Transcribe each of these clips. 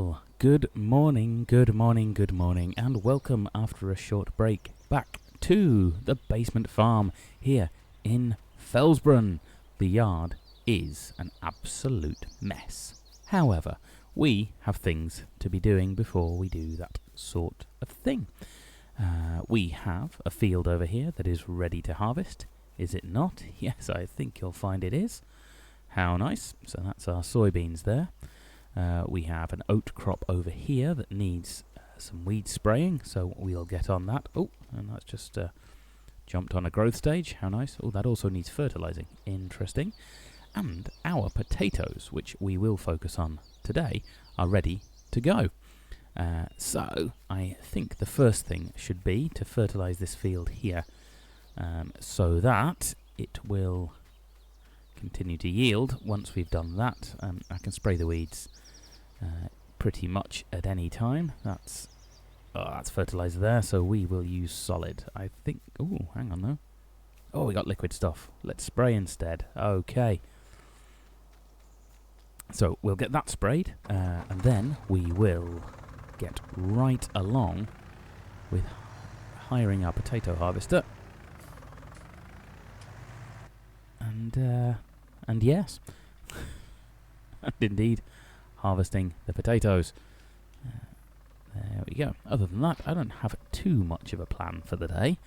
Well, good morning, and welcome after a short break back to the basement farm here in Felsbrunn. The yard is an absolute mess. However, we have things to be doing before we do that sort of thing. We have a field over here that is ready to harvest. Is it not? Yes, I think you'll find it is. How nice. So that's our soybeans there. We have an oat crop over here that needs some weed spraying, so we'll get on that. Oh, and that's just jumped on a growth stage. How nice. Oh, that also needs fertilizing. Interesting. And our potatoes, which we will focus on today, are ready to go. So I think the first thing should be to fertilize this field here so that it will continue to yield. Once we've done that, I can spray the weeds pretty much at any time. That's fertilizer there, so we will use solid. I think. Oh, hang on though. Oh, we got liquid stuff. Let's spray instead. Okay. So we'll get that sprayed, and then we will get right along with hiring our potato harvester. And yes, and indeed, harvesting the potatoes. There we go. Other than that, I don't have too much of a plan for the day.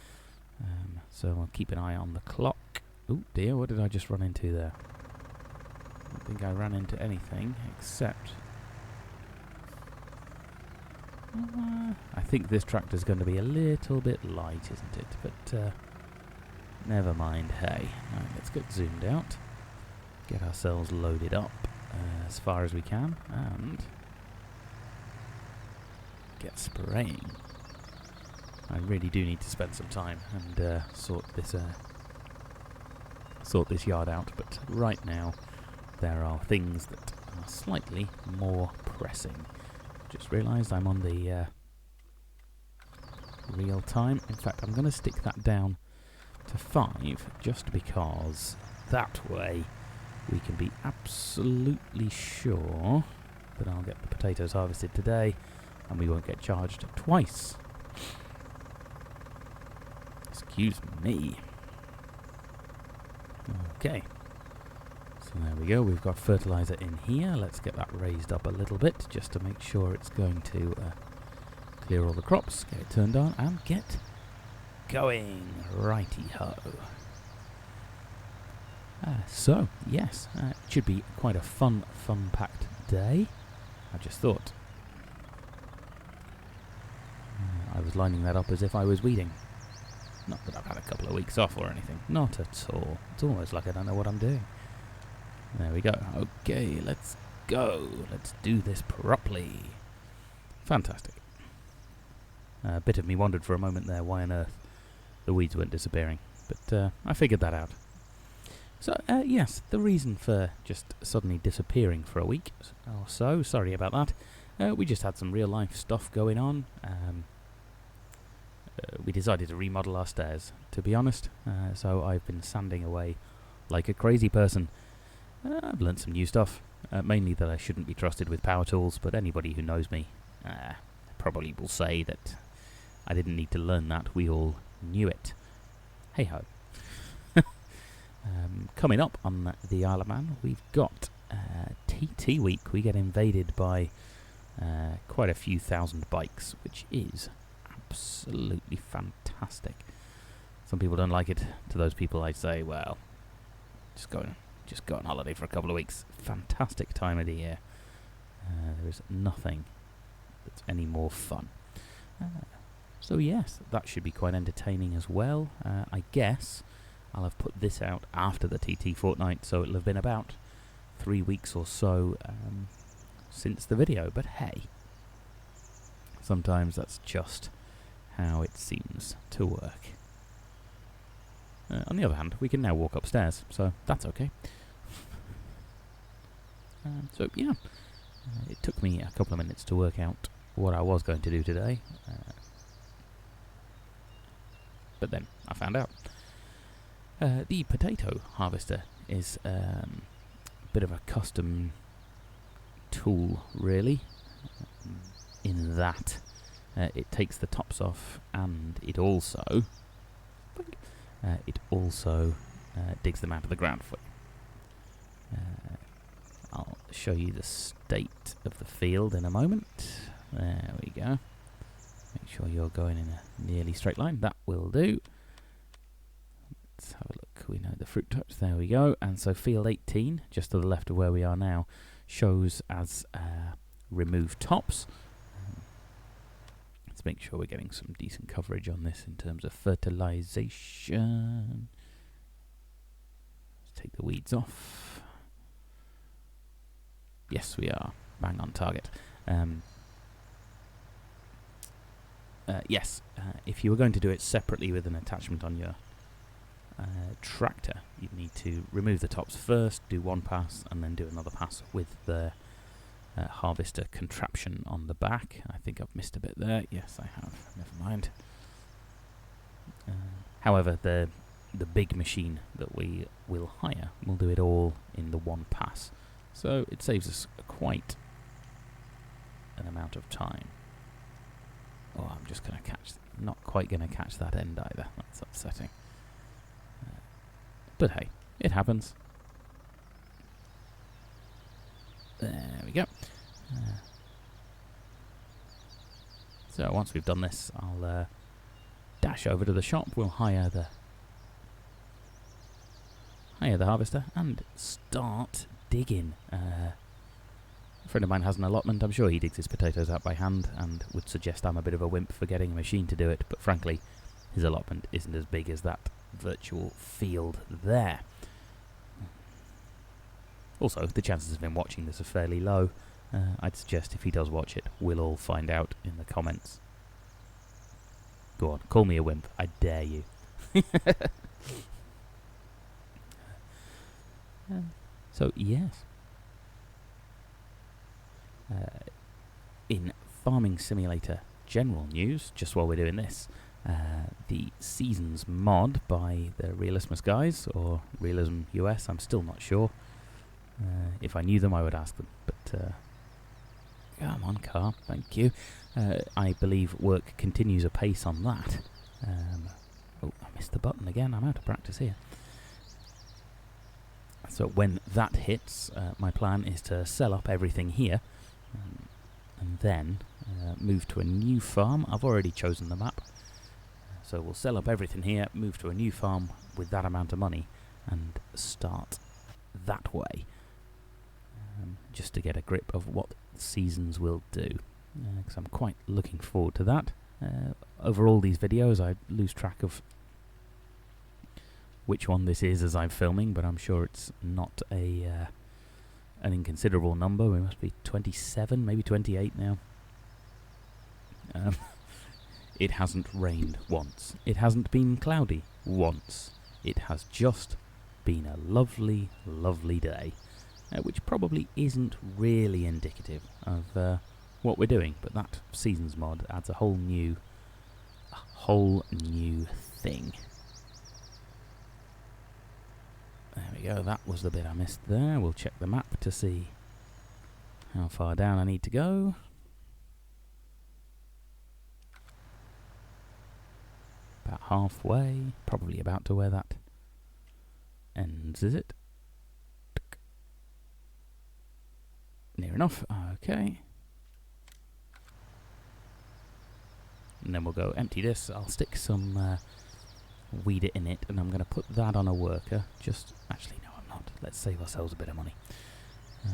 So I'll keep an eye on the clock. Oh dear, what did I just run into there? I don't think I ran into anything except... I think this tractor's going to be a little bit light, isn't it? But never mind, hey. Right, let's get zoomed out. Get ourselves loaded up as far as we can, and get spraying. I really do need to spend some time and sort this yard out, but right now there are things that are slightly more pressing. Just realised I'm on the real time. In fact, I'm going to stick that down to 5 just because that way we can be absolutely sure that I'll get the potatoes harvested today and we won't get charged twice. Excuse me. Okay. So there we go. We've got fertilizer in here. Let's get that raised up a little bit just to make sure it's going to clear all the crops, get it turned on, and get going. Righty-ho. So, yes, it should be quite a fun-packed day. I just thought. I was lining that up as if I was weeding. Not that I've had a couple of weeks off or anything. Not at all. It's almost like I don't know what I'm doing. There we go. Okay, let's go. Let's do this properly. Fantastic. A bit of me wondered for a moment there why on earth the weeds weren't disappearing. But I figured that out. So, yes, the reason for just suddenly disappearing for a week or so, sorry about that, we just had some real life stuff going on. We decided to remodel our stairs, to be honest, so I've been sanding away like a crazy person. I've learnt some new stuff, mainly that I shouldn't be trusted with power tools, but anybody who knows me probably will say that I didn't need to learn that, we all knew it. Hey-ho. Coming up on the Isle of Man, we've got TT Week. We get invaded by quite a few thousand bikes, which is absolutely fantastic. Some people don't like it. To those people I say, well, just go on holiday for a couple of weeks. Fantastic time of the year. There is nothing that's any more fun. So yes, that should be quite entertaining as well. I guess I'll have put this out after the TT fortnight, so it'll have been about 3 weeks or so since the video. But hey, sometimes that's just how it seems to work. On the other hand, we can now walk upstairs, so that's okay. So yeah, it took me a couple of minutes to work out what I was going to do today, but then I found out. The potato harvester is a bit of a custom tool, really. in that it takes the tops off, and it also digs them out of the ground for you. I'll show you the state of the field in a moment. There we go. Make sure you're going in a nearly straight line. That will do. Let's have a look. We know the fruit types. There we go. And so field 18, just to the left of where we are now, shows as removed tops. Let's make sure we're getting some decent coverage on this in terms of fertilization. Let's take the weeds off. Yes, we are. Bang on target. Yes, if you were going to do it separately with an attachment on your tractor, you'd need to remove the tops first, do one pass, and then do another pass with the harvester contraption on the back. I think I've missed a bit there. Yes, I have. Never mind. However, the big machine that we will hire will do it all in the one pass. So it saves us quite an amount of time. Oh, I'm just going to not quite going to catch that end either. That's upsetting. But hey, it happens. There we go. So once we've done this, I'll dash over to the shop. We'll hire the harvester and start digging. A friend of mine has an allotment. I'm sure he digs his potatoes out by hand and would suggest I'm a bit of a wimp for getting a machine to do it, but frankly, his allotment isn't as big as that virtual field there. Also, the chances of him watching this are fairly low. I'd suggest if he does watch it, we'll all find out in the comments. Go on, call me a wimp. I dare you. So, yes. In Farming Simulator general news, just while we're doing this, the Seasons mod by the Realismus guys, or Realism US, I'm still not sure. If I knew them, I would ask them, but come on, car, thank you. I believe work continues apace on that. Oh, I missed the button again. I'm out of practice here. So when that hits, my plan is to sell up everything here, and then move to a new farm. I've already chosen the map, so we'll sell up everything here, move to a new farm with that amount of money, and start that way, just to get a grip of what Seasons will do, because I'm quite looking forward to that. Over all these videos, I lose track of which one this is as I'm filming, but I'm sure it's not an inconsiderable number. We must be 27, maybe 28 now. It hasn't rained once. It hasn't been cloudy once. It has just been a lovely, lovely day, which probably isn't really indicative of what we're doing, but that Seasons mod adds a whole new thing. There we go, that was the bit I missed there. We'll check the map to see how far down I need to go. About halfway, probably about to where that ends, is it? Near enough, okay. And then we'll go empty this. I'll stick some weeder in it, and I'm going to put that on a worker. Actually, no, I'm not. Let's save ourselves a bit of money.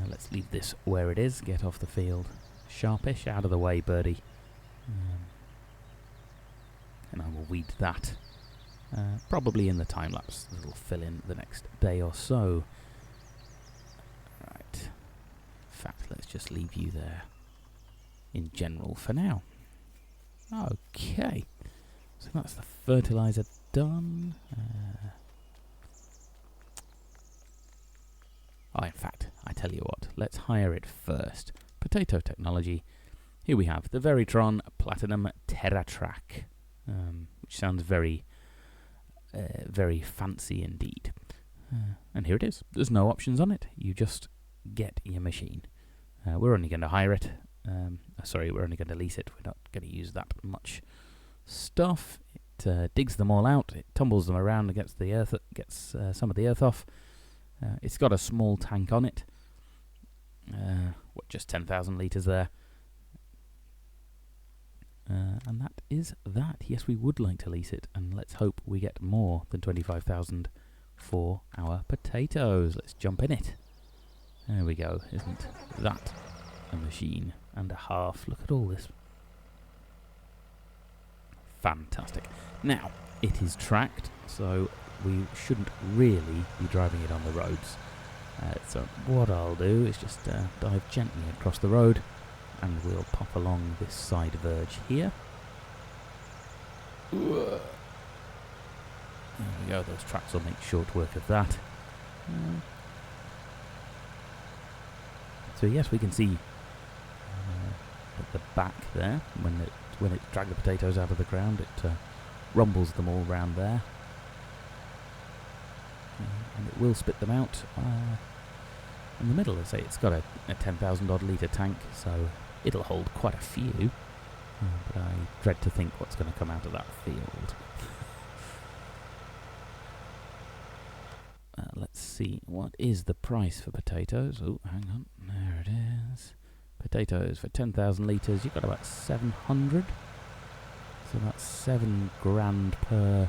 Let's leave this where it is. Get off the field. Sharpish, out of the way, birdie. And I will weed that. Probably in the time lapse. It'll fill in the next day or so. Right. In fact, let's just leave you there in general for now. Okay. So that's the fertilizer done. In fact, I tell you what, let's hire it first. Potato technology. Here we have the Veritron Platinum TerraTrack, which sounds very, very fancy indeed. And here it is. There's no options on it. You just get your machine. We're only going to hire it a Sorry, we're only going to lease it. We're not going to use that much stuff. It digs them all out. It tumbles them around and gets the earth, some of the earth off. It's got a small tank on it. Just 10,000 litres there. And that is that. Yes, we would like to lease it, and let's hope we get more than 25,000 for our potatoes. Let's jump in it. There we go. Isn't that a machine and a half? Look at all this. Fantastic. Now, it is tracked, so we shouldn't really be driving it on the roads. So what I'll do is just dive gently across the road, and we'll pop along this side verge here. There we go, those tracks will make short work of that. So yes, we can see at the back there, when it dragged the potatoes out of the ground, it rumbles them all round there. And it will spit them out in the middle. I say it's got a 10,000 odd litre tank, so it'll hold quite a few. But I dread to think what's going to come out of that field. Let's see, what is the price for potatoes? Oh, hang on, there it is. Potatoes for 10,000 litres, you've got about 700. So that's 7 grand per,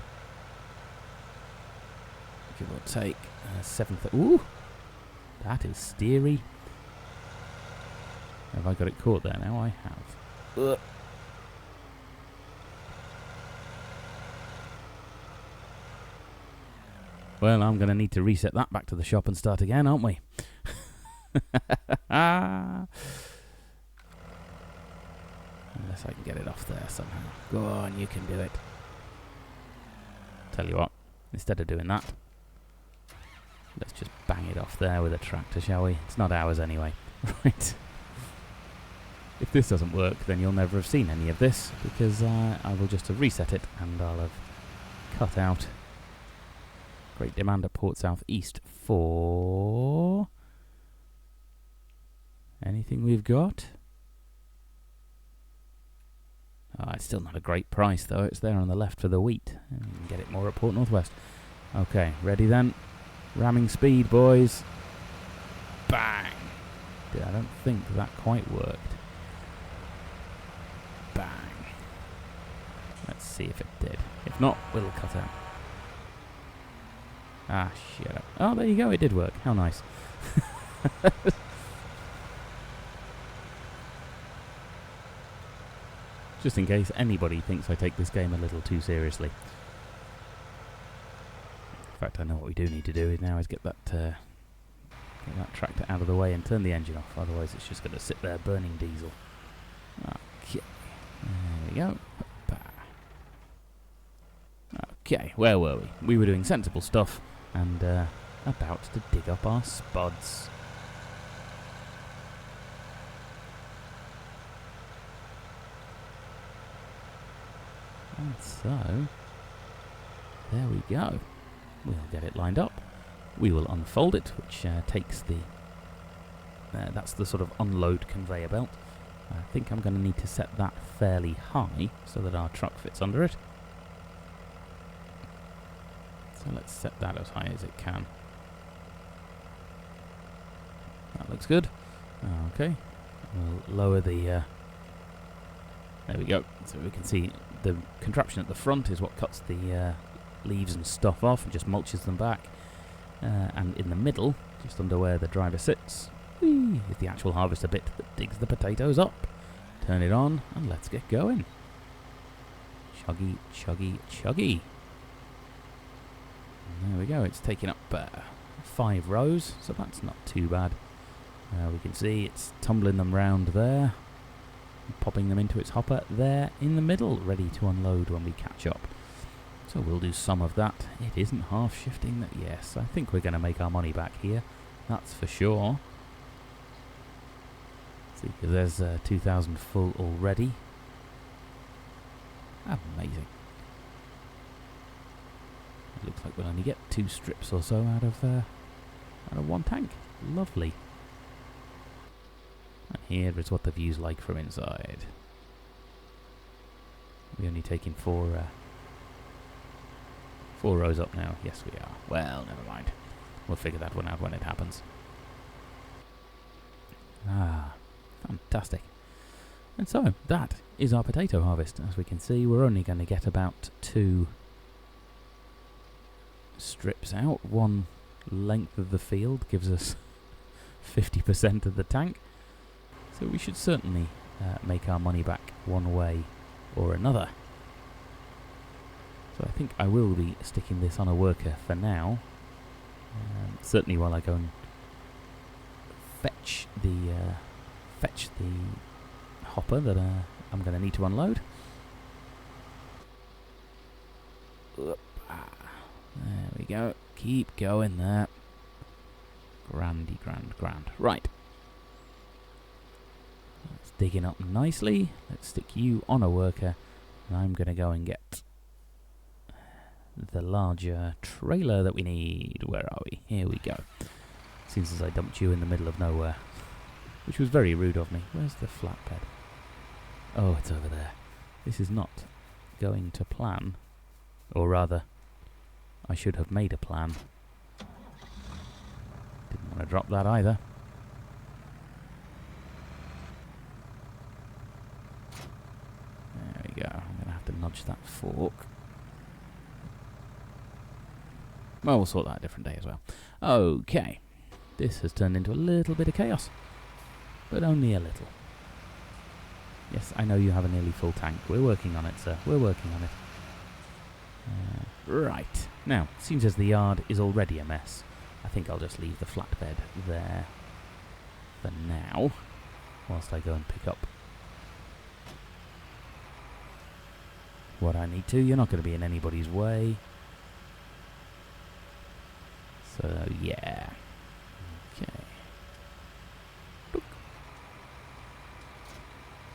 give or take. Ooh, that is steery. Have I got it caught there now? I have. Ugh. Well, I'm going to need to reset that back to the shop and start again, aren't we? Unless I can get it off there somehow. Go on, you can do it. Tell you what, instead of doing that, let's just bang it off there with a tractor, shall we? It's not ours anyway. Right. If this doesn't work, then you'll never have seen any of this, because I will just have reset it and I'll have cut out great demand at Port South East for anything we've got. It's still not a great price though. It's there on the left for the wheat. You can get it more at Port Northwest. Okay, ready then. Ramming speed, boys. Bang! I don't think that quite worked. Bang! Let's see if it did. If not, we'll cut out. Ah, shut up. Oh, there you go. It did work. How nice. Just in case anybody thinks I take this game a little too seriously. In fact, I know what we do need to do now is get that tractor out of the way and turn the engine off. Otherwise, it's just going to sit there burning diesel. Okay. There we go. Okay, where were we? We were doing sensible stuff and about to dig up our spuds. And so, there we go. We'll get it lined up. We will unfold it, which takes the... that's the sort of unload conveyor belt. I think I'm going to need to set that fairly high so that our truck fits under it. So let's set that as high as it can. That looks good. Okay. We'll lower the... there we go. So we can see the contraption at the front is what cuts the leaves and stuff off and just mulches them back. And in the middle, just under where the driver sits, is the actual harvester bit that digs the potatoes up. Turn it on and let's get going. Chuggy, chuggy, chuggy. And there we go. It's taking up 5 rows, so that's not too bad. We can see it's tumbling them round there, popping them into its hopper there in the middle, ready to unload when we catch up. So we'll do some of that. It isn't half shifting that. Yes, I think we're going to make our money back here. That's for sure. See, because there's 2,000 full already. Amazing. It looks like we'll only get 2 strips or so out of one tank. Lovely. And here is what the view's like from inside. We're only taking four rows up now. Yes, we are. Well, never mind. We'll figure that one out when it happens. Ah, fantastic. And so, that is our potato harvest. As we can see, we're only going to get about 2 strips out. One length of the field gives us 50% of the tank. So we should certainly make our money back one way or another. So I think I will be sticking this on a worker for now. Certainly while I go and fetch the hopper that I'm going to need to unload. There we go. Keep going there. Grandy, grand. Right. That's digging up nicely. Let's stick you on a worker. And I'm going to go and get the larger trailer that we need. Where are we? Here we go. Seems as I dumped you in the middle of nowhere, which was very rude of me. Where's the flatbed? Oh, it's over there. This is not going to plan. Or rather, I should have made a plan. Didn't want to drop that either. There we go. I'm going to have to nudge that fork. Well, we'll sort that a different day as well. Okay. This has turned into a little bit of chaos. But only a little. Yes, I know you have a nearly full tank. We're working on it, sir. We're working on it. Right. Now, seems as the yard is already a mess, I think I'll just leave the flatbed there for now, whilst I go and pick up what I need to. You're not going to be in anybody's way. So, yeah. Okay. Look.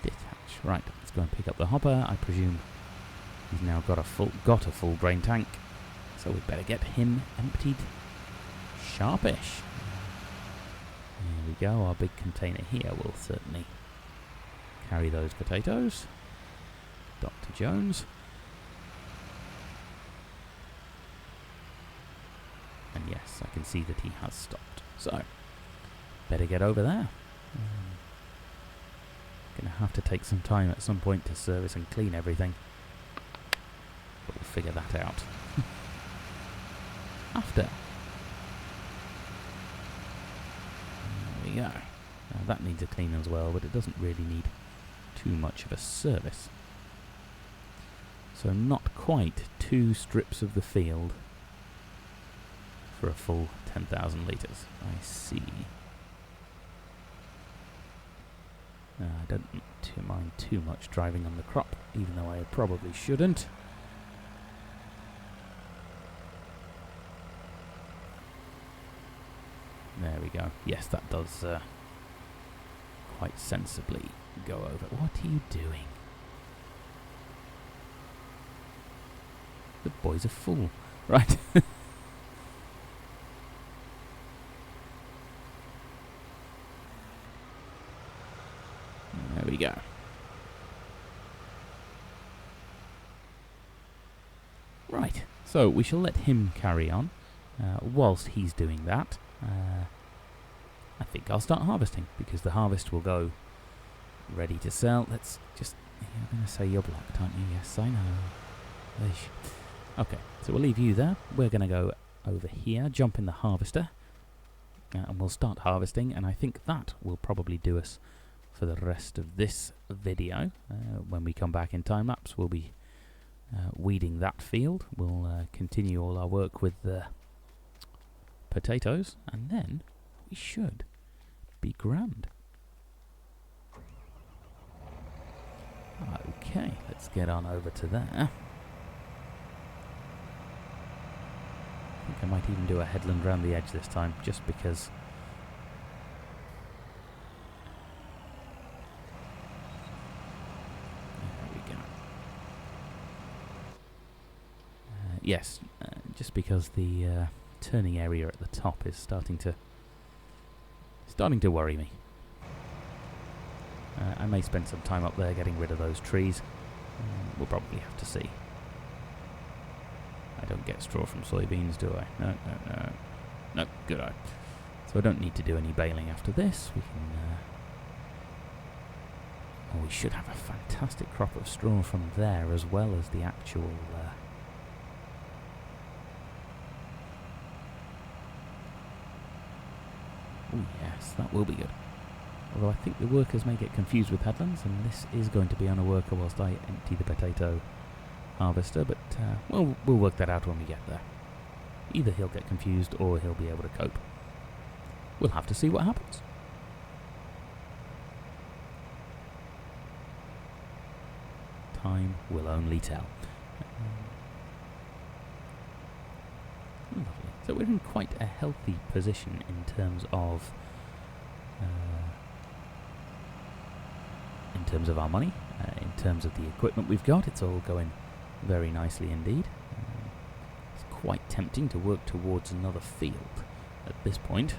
Detach. Right, let's go and pick up the hopper. I presume he's now got a full grain tank, so we'd better get him emptied sharpish. There we go. Our big container here will certainly carry those potatoes. Dr. Jones. And yes, I can see that he has stopped. So, better get over there. Gonna have to take some time at some point to service and clean everything. But we'll figure that out. After. There we go. Now that needs a clean as well, but it doesn't really need too much of a service. So not quite 2 strips of the field for a full 10,000 litres. I see. I don't mind too much driving on the crop, even though I probably shouldn't. There we go. Yes, that does quite sensibly go over. What are you doing? The boy's a fool. Right. There we go. Right, so we shall let him carry on. Whilst he's doing that, I think I'll start harvesting, because the harvest will go ready to sell. Let's just... You're going to say you're blocked, aren't you? Yes, I know. Eesh. Okay, so we'll leave you there. We're going to go over here, jump in the harvester, and we'll start harvesting, and I think that will probably do us for the rest of this video. When we come back in time-lapse, we'll be weeding that field. We'll continue all our work with the potatoes, and then we should be grand. Okay, let's get on over to there. I think I might even do a headland round the edge this time, just because. There we go. Yes, just because the turning area at the top is starting to worry me. I may spend some time up there getting rid of those trees. We'll probably have to see. I don't get straw from soybeans, do I? No, no, no. No, good eye. So I don't need to do any baling after this. We can... we should have a fantastic crop of straw from there, as well as the actual... oh yes, that will be good. Although I think the workers may get confused with headlands, and this is going to be on a worker whilst I empty the potato harvester, but we'll work that out when we get there. Either he'll get confused or he'll be able to cope. We'll have to see what happens. Time will only tell. Lovely. So we're in quite a healthy position in terms of our money, in terms of the equipment we've got. It's all going very nicely indeed. It's quite tempting to work towards another field at this point.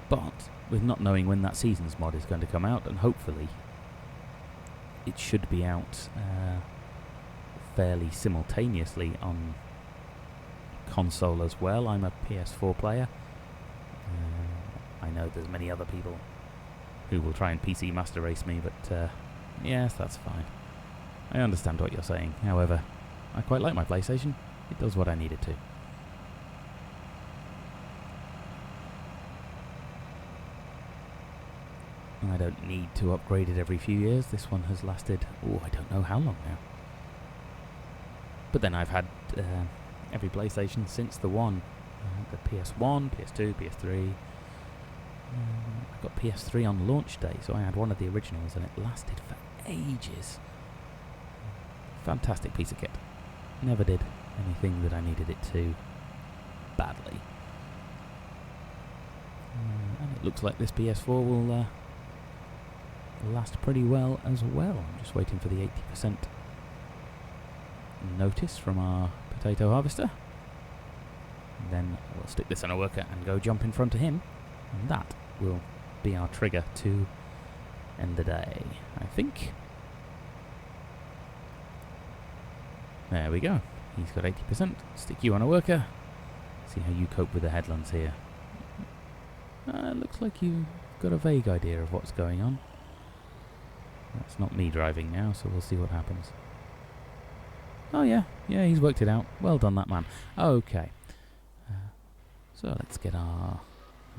But with not knowing when that seasons mod is going to come out, and hopefully it should be out fairly simultaneously on console as well. I'm a PS4 player. I know there's many other people who will try and PC Master Race me, but yes, that's fine. I understand what you're saying. However, I quite like my PlayStation. It does what I need it to. I don't need to upgrade it every few years. This one has lasted, I don't know how long now. But then I've had every PlayStation since the one. The PS1, PS2, PS3. I got PS3 on launch day, so I had one of the originals and it lasted for ages. Fantastic piece of kit. Never did anything that I needed it to badly. And it looks like this PS4 will last pretty well as well. I'm just waiting for the 80% notice from our potato harvester. And then we'll stick this on a worker and go jump in front of him. And that will be our trigger to end the day, I think. There we go. He's got 80%. Stick you on a worker. See how you cope with the headlands here. Looks like you've got a vague idea of what's going on. That's not me driving now, so we'll see what happens. Oh yeah, he's worked it out. Well done, that man. Okay. So let's get our...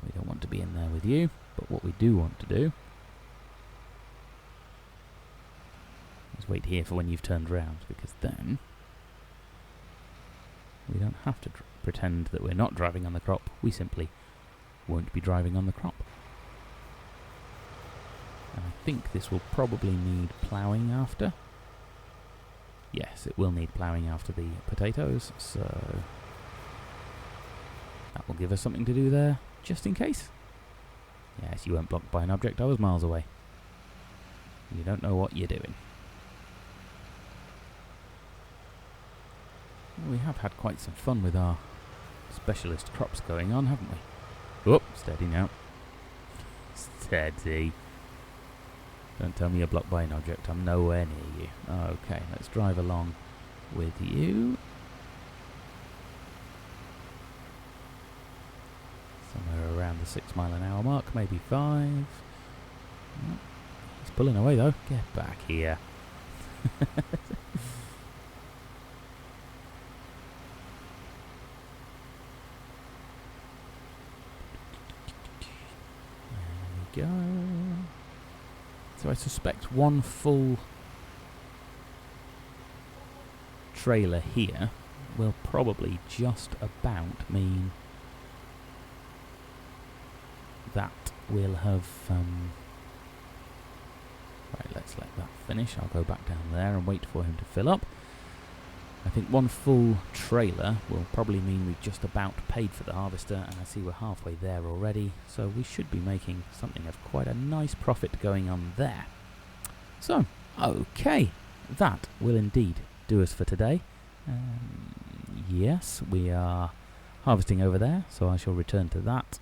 We don't want to be in there with you, but what we do want to do is wait here for when you've turned round, because then we don't have to pretend that we're not driving on the crop. We simply won't be driving on the crop. And I think this will probably need ploughing after. Yes, it will need ploughing after the potatoes, so that will give us something to do there, just in case. Yes, you weren't blocked by an object, I was miles away. You don't know what you're doing. Well, we have had quite some fun with our specialist crops going on, haven't we? Whoop, steady now. Steady. Don't tell me you're blocked by an object, I'm nowhere near you. Okay, let's drive along with you. Somewhere around the 6 mile an hour mark, maybe 5. Oh, he's pulling away though. Get back here. There we go. So I suspect one full trailer here will probably just about mean that we'll have... right, let's let that finish. I'll go back down there and wait for him to fill up. I think one full trailer will probably mean we've just about paid for the harvester, and I see we're halfway there already, so we should be making something of quite a nice profit going on there. So, okay, that will indeed do us for today. Yes, we are harvesting over there, so I shall return to that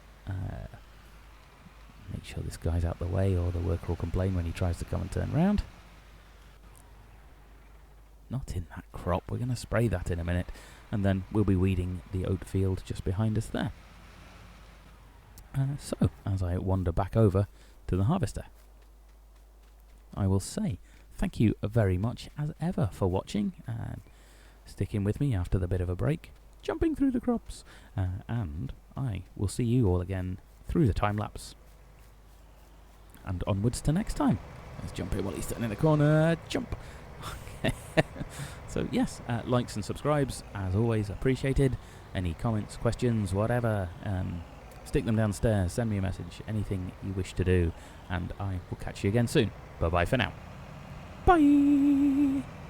Make sure this guy's out the way or the worker will complain when he tries to come and turn round. Not in that crop. We're going to spray that in a minute. And then we'll be weeding the oat field just behind us there. So, as I wander back over to the harvester, I will say thank you very much as ever for watching and sticking with me after the bit of a break, jumping through the crops, and I will see you all again through the time lapse and onwards to next time. Let's jump here while he's turning the corner. Jump. So yes, likes and subscribes as always appreciated. Any comments, questions, whatever, stick them downstairs, send me a message, anything you wish to do, and I will catch you again soon. Bye bye for now. Bye.